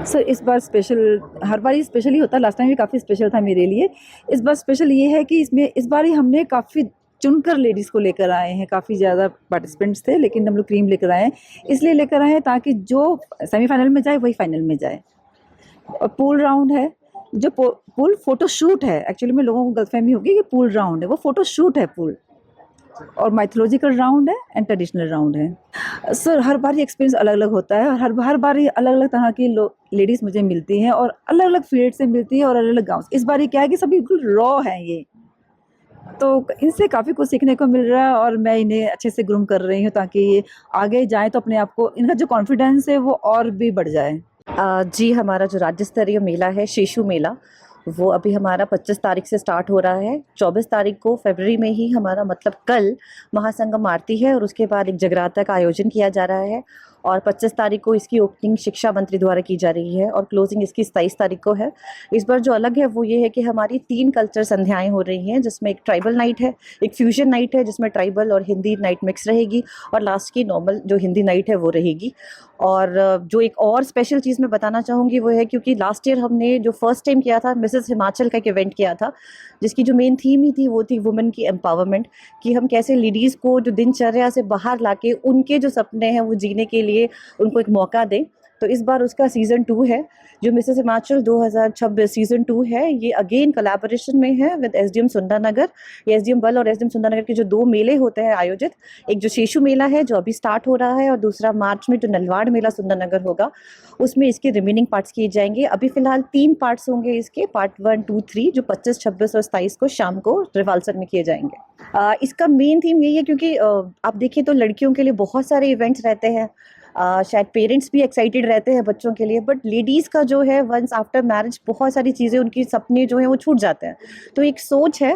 Sir इस बार special, हर बार ही special ही होता है, लास्ट टाइम भी काफ़ी स्पेशल था मेरे लिए। इस बार स्पेशल ये है कि इसमें इस बार ही हमने काफ़ी चुनकर लेडीज़ को लेकर आए हैं, काफ़ी ज़्यादा पार्टिसिपेंट्स थे लेकिन हम लोग टीम लेकर आए हैं। इसलिए लेकर आए हैं ताकि जो सेमीफाइनल में जाए वही फाइनल में जाए। और पूल राउंड है, जो पूल फोटो शूट है, एक्चुअली में लोगों को गलतफहमी होगी कि पूल राउंड है, वो फोटो शूट है पूल। और माइथोलॉजिकल राउंड है एंड ट्रेडिशनल राउंड है। सर हर बार ये एक्सपीरियंस अलग अलग होता है, और हर बार ये अलग अलग तरह की लेडीज़ मुझे मिलती हैं और अलग अलग फील्ड से मिलती है और अलग अलग गाँव से। इस बार ये क्या है कि सब बिल्कुल रॉ है ये, तो इनसे काफ़ी कुछ सीखने को मिल रहा है और मैं इन्हें अच्छे से ग्रूम कर रही हूँ ताकि ये आगे जाएँ तो अपने आप को, इनका जो कॉन्फिडेंस है वो और भी बढ़ जाए। जी, हमारा जो राज्य स्तरीय मेला है शेषु मेला, वो अभी हमारा 25 तारीख से स्टार्ट हो रहा है। 24 तारीख को फरवरी में ही हमारा मतलब कल महासंगम आरती है और उसके बाद एक जगराता का आयोजन किया जा रहा है और 25 तारीख को इसकी ओपनिंग शिक्षा मंत्री द्वारा की जा रही है और क्लोजिंग इसकी 27 तारीख को है। इस बार जो अलग है वो ये है कि हमारी 3 कल्चर संध्याएँ हो रही हैं, जिसमें एक ट्राइबल नाइट है, एक फ्यूजन नाइट है जिसमें ट्राइबल और हिंदी नाइट मिक्स रहेगी और लास्ट की नॉर्मल जो हिंदी नाइट है वो रहेगी। और जो एक और स्पेशल चीज़ मैं बताना चाहूँगी वो है, क्योंकि लास्ट ईयर हमने जो फर्स्ट टाइम किया था मिसेस हिमाचल का एक इवेंट किया था, जिसकी जो मेन थीम ही थी वो थी वुमेन की एम्पावरमेंट, कि हम कैसे लेडीज़ को जो दिनचर्या से बाहर लाके उनके जो सपने हैं वो जीने के लिए उनको एक मौका दें। तो इस बार उसका सीज़न 2 है, जो मिसेस हिमाचल 2026 सीज़न 2 है, ये अगेन कोलैबोरेशन में है विद एसडीएम सुंदरनगर। ये एसडीएम बल और एसडीएम सुंदरनगर के जो 2 मेले होते हैं आयोजित, एक जो शेषु मेला है जो अभी स्टार्ट हो रहा है और दूसरा मार्च में जो नलवाड़ मेला सुंदरनगर होगा, उसमें इसके रिमेनिंग पार्ट्स किए जाएंगे। अभी फिलहाल 3 पार्ट्स होंगे इसके, पार्ट 1, 2, 3, जो 25, 26 और 27 को शाम को रिवाल्सर में किए जाएंगे। इसका मेन थीम यही है, क्योंकि आप देखिए तो लड़कियों के लिए बहुत सारे इवेंट्स रहते हैं, शायद पेरेंट्स भी एक्साइटेड रहते हैं बच्चों के लिए, बट लेडीज़ का जो है वंस आफ्टर मैरिज बहुत सारी चीज़ें, उनकी सपने जो हैं वो छूट जाते हैं। तो एक सोच है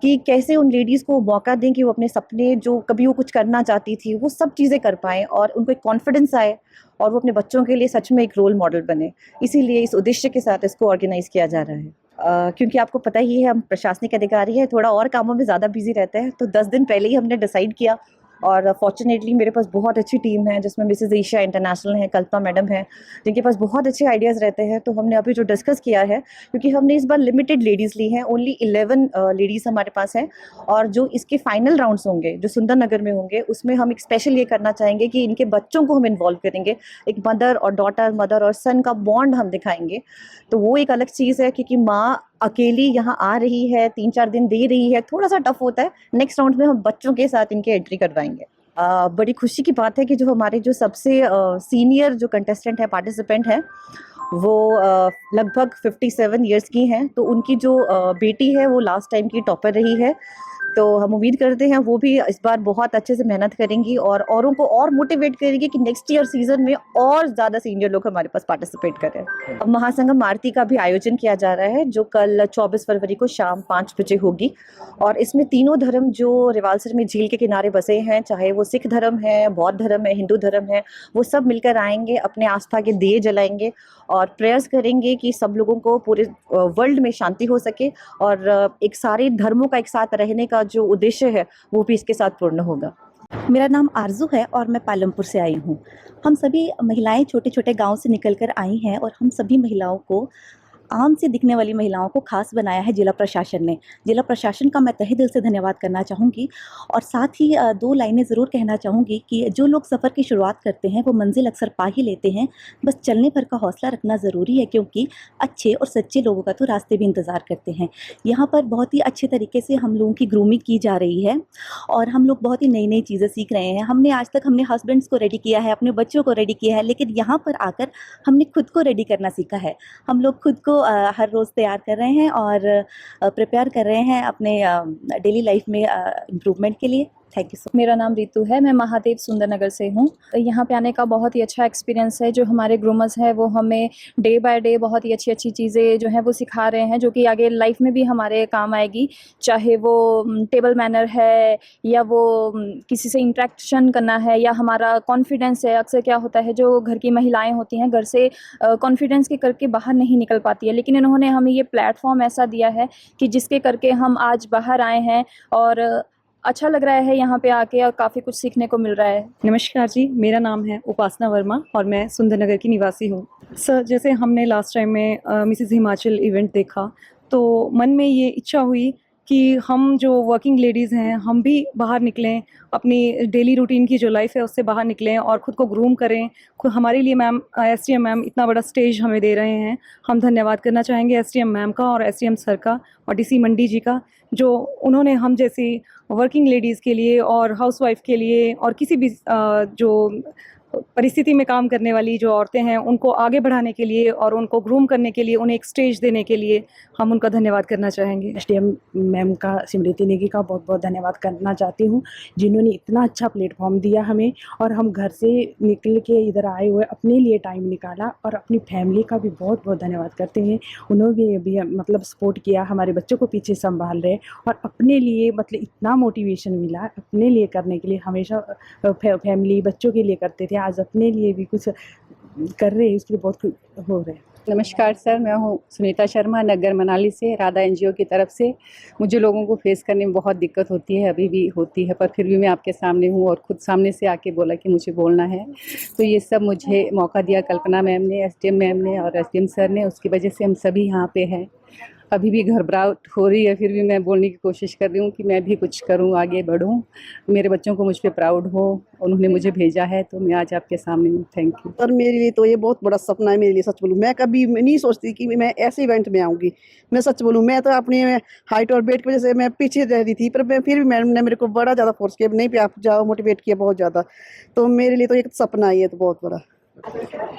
कि कैसे उन लेडीज़ को मौका दें कि वो अपने सपने, जो कभी वो कुछ करना चाहती थी, वो सब चीज़ें कर पाएँ और उनको एक कॉन्फिडेंस आए और वो अपने बच्चों के लिए सच में एक रोल मॉडल बने। इसीलिए इस उद्देश्य के साथ इसको ऑर्गेनाइज़ किया जा रहा है। क्योंकि आपको पता ही है हम प्रशासनिक अधिकारी हैं, थोड़ा और कामों में ज़्यादा बिज़ी रहते हैं, तो 10 दिन पहले ही हमने डिसाइड किया और फॉर्च्यूनेटली मेरे पास बहुत अच्छी टीम है जिसमें मिसेस एशिया इंटरनेशनल हैं, कल्पना मैडम हैं, जिनके पास बहुत अच्छे आइडियाज़ रहते हैं। तो हमने अभी जो डिस्कस किया है, क्योंकि हमने इस बार लिमिटेड लेडीज़ ली हैं, ओनली 11 लेडीज़ हमारे पास हैं, और जो इसके फाइनल राउंड्स होंगे जो सुंदरनगर में होंगे, उसमें हम एक स्पेशल ये करना चाहेंगे कि इनके बच्चों को हम इन्वॉल्व करेंगे, एक मदर और डॉटर, मदर और सन का बॉन्ड हम दिखाएंगे। तो वो एक अलग चीज़ है, क्योंकि माँ अकेली यहाँ आ रही है, 3-4 दिन दे रही है, थोड़ा-सा टफ होता है। नेक्स्ट राउंड में हम बच्चों के साथ इनकी एंट्री करवाएँगे। बड़ी खुशी की बात है कि जो हमारे जो सबसे सीनियर जो कंटेस्टेंट हैं, पार्टिसिपेंट हैं, वो लगभग 57 इयर्स की हैं। तो उनकी जो बेटी है वो लास्ट टाइम की टॉपर रही है। तो हम उम्मीद करते हैं वो भी इस बार बहुत अच्छे से मेहनत करेंगी और औरों को और मोटिवेट करेंगी कि नेक्स्ट ईयर सीजन में और ज़्यादा सीनियर लोग हमारे पास पार्टिसिपेट करें। अब महासंगम आरती का भी आयोजन किया जा रहा है, जो कल 24 फरवरी को शाम 5 बजे होगी और इसमें तीनों धर्म जो रिवालसर में झील के किनारे बसे हैं, चाहे वो सिख धर्म है, बौद्ध धर्म है, हिंदू धर्म है, वो सब मिलकर आएंगे, अपने आस्था के दिए जलाएंगे और प्रेयर्स करेंगे कि सब लोगों को पूरे वर्ल्ड में शांति हो सके और एक सारे धर्मों का एक साथ रहने का जो उद्देश्य है वो भी इसके साथ पूर्ण होगा। मेरा नाम आरज़ू है और मैं पालमपुर से आई हूँ। हम सभी महिलाएं छोटे-छोटे गाँव से निकल कर आई हैं और हम सभी महिलाओं को, आम से दिखने वाली महिलाओं को ख़ास बनाया है जिला प्रशासन ने। जिला प्रशासन का मैं तहे दिल से धन्यवाद करना चाहूँगी और साथ ही 2 लाइनें ज़रूर कहना चाहूँगी कि जो लोग सफ़र की शुरुआत करते हैं वो मंज़िल अक्सर पा ही लेते हैं। बस चलने भर का हौसला रखना ज़रूरी है, क्योंकि अच्छे और सच्चे लोगों का तो रास्ते भी इंतज़ार करते हैं। यहाँ पर बहुत ही अच्छे तरीके से हम लोगों की ग्रूमिंग की जा रही है और हम लोग बहुत ही नई-नई चीज़ें सीख रहे हैं। हमने आज तक हमने हस्बैंड्स को रेडी किया है, अपने बच्चों को रेडी किया है, लेकिन यहाँ पर आकर हमने खुद को रेडी करना सीखा है। हम लोग खुद को हर रोज़ तैयार कर रहे हैं और प्रिपेयर कर रहे हैं अपने डेली लाइफ में इम्प्रूवमेंट के लिए। Thank you so much. मेरा नाम रितु है, मैं महादेव सुंदरनगर से हूँ। यहाँ पे आने का बहुत ही अच्छा एक्सपीरियंस है। जो हमारे ग्रूमर्स हैं वो हमें डे बाय डे बहुत ही अच्छी-अच्छी चीज़ें जो हैं वो सिखा रहे हैं, जो कि आगे लाइफ में भी हमारे काम आएगी। चाहे वो टेबल मैनर है या वो किसी से इंटरेक्शन करना है या हमारा कॉन्फिडेंस है। अक्सर क्या होता है, जो घर की महिलाएँ होती हैं घर से कॉन्फिडेंस के करके बाहर नहीं निकल पाती है, लेकिन इन्होंने हमें ये प्लेटफ़ॉर्म ऐसा दिया है कि जिसके करके हम आज बाहर आए हैं और अच्छा लग रहा है यहाँ पे आके और काफ़ी कुछ सीखने को मिल रहा है। नमस्कार जी, मेरा नाम है उपासना वर्मा और मैं सुंदरनगर की निवासी हूँ। सर, जैसे हमने लास्ट टाइम में मिसेस हिमाचल इवेंट देखा, तो मन में ये इच्छा हुई कि हम जो वर्किंग लेडीज़ हैं, हम भी बाहर निकलें, अपनी डेली रूटीन की जो लाइफ़ है उससे बाहर निकलें और ख़ुद को ग्रूम करें। हमारे लिए मैम एसडीएम मैम इतना बड़ा स्टेज हमें दे रहे हैं। हम धन्यवाद करना चाहेंगे एसडीएम मैम का और एसडीएम सर का और डीसी मंडी जी का, जो उन्होंने हम जैसी वर्किंग लेडीज़ के लिए और हाउसवाइफ के लिए और किसी भी जो परिस्थिति में काम करने वाली जो औरतें हैं, उनको आगे बढ़ाने के लिए और उनको ग्रूम करने के लिए, उन्हें एक स्टेज देने के लिए हम उनका धन्यवाद करना चाहेंगे। एसडीएम मैम का, स्मृति नेगी का बहुत बहुत धन्यवाद करना चाहती हूँ, जिन्होंने इतना अच्छा प्लेटफॉर्म दिया हमें और हम घर से निकल के इधर आए हुए अपने लिए टाइम निकाला, और अपनी फैमिली का भी बहुत बहुत धन्यवाद करते हैं। उन्होंने भी मतलब सपोर्ट किया, हमारे बच्चों को पीछे संभाल रहे और अपने लिए मतलब इतना मोटिवेशन मिला अपने लिए करने के लिए। हमेशा फैमिली बच्चों के लिए करते थे, आज अपने लिए भी कुछ कर रहे हैं, इसके लिए बहुत हो रहे हैं। नमस्कार सर, मैं हूँ सुनीता शर्मा, नगर मनाली से, राधा एनजीओ की तरफ से। मुझे लोगों को फेस करने में बहुत दिक्कत होती है, अभी भी होती है, पर फिर भी मैं आपके सामने हूँ और खुद सामने से आके बोला कि मुझे बोलना है। तो ये सब मुझे मौका दिया कल्पना मैम ने, एसडीएम मैम ने और एसडीएम सर ने, उसकी वजह से हम सभी यहाँ पे हैं। अभी भी घबराहट हो रही है, फिर भी मैं बोलने की कोशिश कर रही हूँ कि मैं भी कुछ करूँ, आगे बढ़ूँ, मेरे बच्चों को मुझ पे प्राउड हो, उन्होंने मुझे भेजा है, तो मैं आज आपके सामने हूँ। Thank you. और मेरे लिए तो ये बहुत बड़ा सपना है, मेरे लिए सच बोलूँ मैं कभी नहीं सोचती कि मैं ऐसे इवेंट में आऊँगी। मैं सच बोलूँ, मैं तो अपनी हाइट और वेट की वजह से मैं पीछे रह रही थी, पर मैं फिर भी मैडम ने मेरे को बड़ा ज़्यादा फोर्स किया, नहीं पे आप जाओ, मोटिवेट किया बहुत ज़्यादा। तो मेरे लिए तो एक सपना ही है, तो बहुत बड़ा।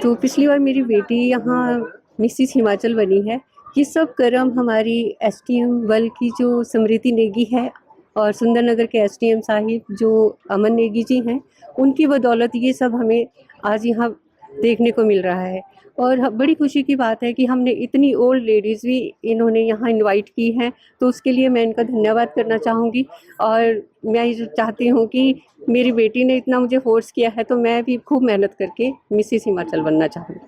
तो पिछली बार मेरी बेटी यहाँ मिसिस हिमाचल बनी है। ये सब कर्म हमारी एसटीएम वल की जो स्मृति नेगी है और सुंदरनगर के एसटीएम साहिब जो अमन नेगी जी हैं, उनकी बदौलत ये सब हमें आज यहाँ देखने को मिल रहा है। और बड़ी खुशी की बात है कि हमने इतनी ओल्ड लेडीज़ भी इन्होंने यहाँ इनवाइट की हैं, तो उसके लिए मैं इनका धन्यवाद करना चाहूँगी। और मैं ये चाहती हूँ कि मेरी बेटी ने इतना मुझे फोर्स किया है, तो मैं भी खूब मेहनत करके मिसिस हिमाचल बनना चाहूँगी।